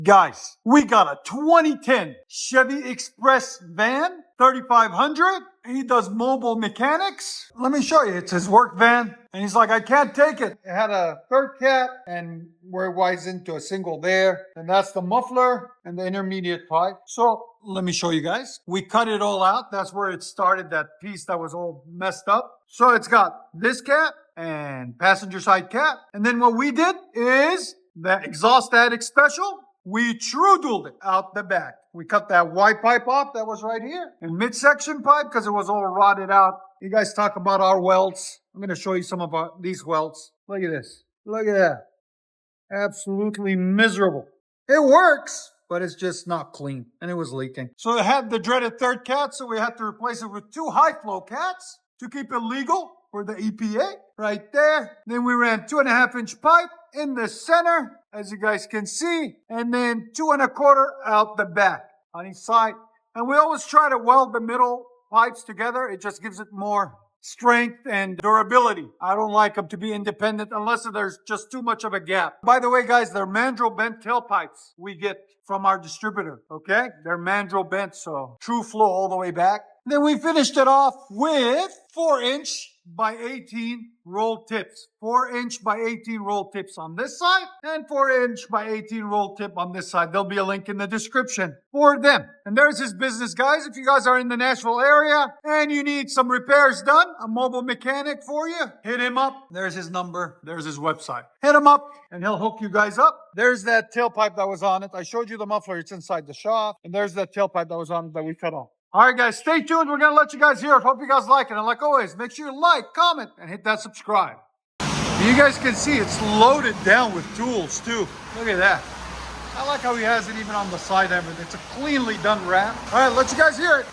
Guys, we got a 2010 Chevy Express van, 3500. He does mobile mechanics. Let me show you. It's his work van. And he's like, I can't take it. It had a third cat and where it winds into a single there. And that's the muffler and the intermediate pipe. So let me show you guys. We cut it all out. That's where it started, that piece that was all messed up. So it's got this cat and passenger side cat. And then what we did is the exhaust attic special. We true-dualed it out the back. We cut that white pipe off that was right here. And midsection pipe, because it was all rotted out. You guys talk about our welds. I'm going to show you some of these welds. Look at this. Look at that. Absolutely miserable. It works, but it's just not clean. And it was leaking. So it had the dreaded third cat, so we had to replace it with 2 high-flow cats to keep it legal for the EPA. Right there. Then we ran 2.5-inch pipe in the center, as you guys can see, and then 2 1/4 out the back on each side. And we always try to weld the middle pipes together. It just gives it more strength and durability. I don't like them to be independent unless there's just too much of a gap. By the way, guys, they're mandrel bent tailpipes we get from our distributor, okay? They're mandrel bent, so true flow all the way back. Then we finished it off with 4-inch by 18 roll tips. 4-inch by 18 roll tips on this side and 4-inch by 18 roll tip on this side. There'll be a link in the description for them. And there's his business, guys. If you guys are in the Nashville area and you need some repairs done, a mobile mechanic for you, hit him up. There's his number. There's his website. Hit him up and he'll hook you guys up. There's that tailpipe that was on it. I showed you the muffler. It's inside the shop. And there's that tailpipe that was on it that we cut off. All right, guys, stay tuned. We're going to let you guys hear it. Hope you guys like it. And like always, make sure you like, comment, and hit that subscribe. You guys can see it's loaded down with tools, too. Look at that. I like how he has it even on the side of it. It's a cleanly done wrap. All right, let you guys hear it.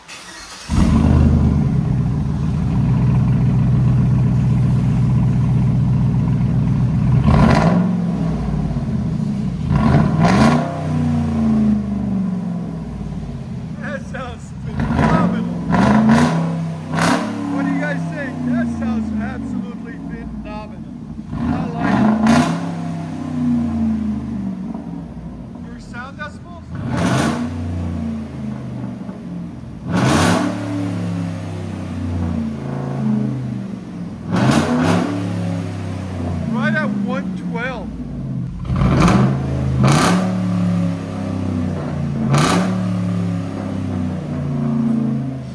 Right at 112.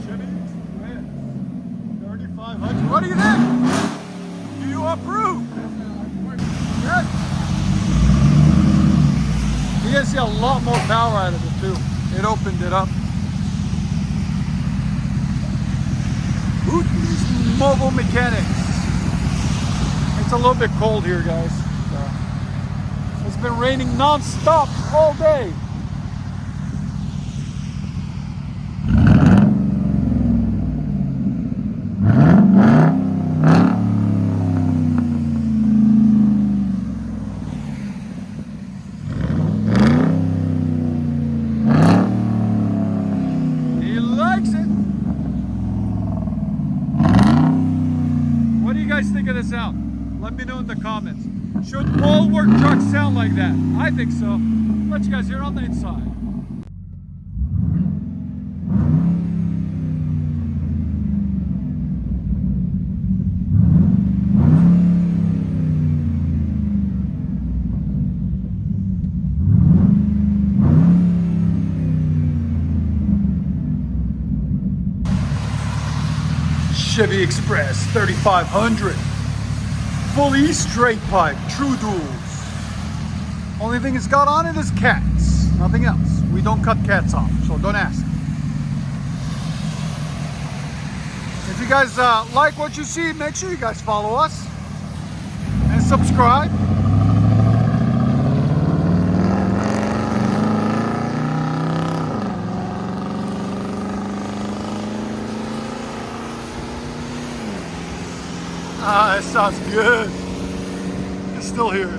Chevy Express 3500. What do you think? Do you approve? Yes. You guys see a lot more power out of it too. It opened it up. Who's mobile mechanics? It's a little bit cold here, guys. It's been raining non-stop all day. He likes it. What do you guys think of the sound? Let me know in the comments. Should all work trucks sound like that? I think so. Let you guys hear it on the inside. Chevy Express 3500. Fully straight pipe, true duals. Only thing it's got on it is cats, nothing else. We don't cut cats off, so don't ask. If you guys like what you see, make sure you guys follow us and subscribe. Ah, that sounds good. It's still here.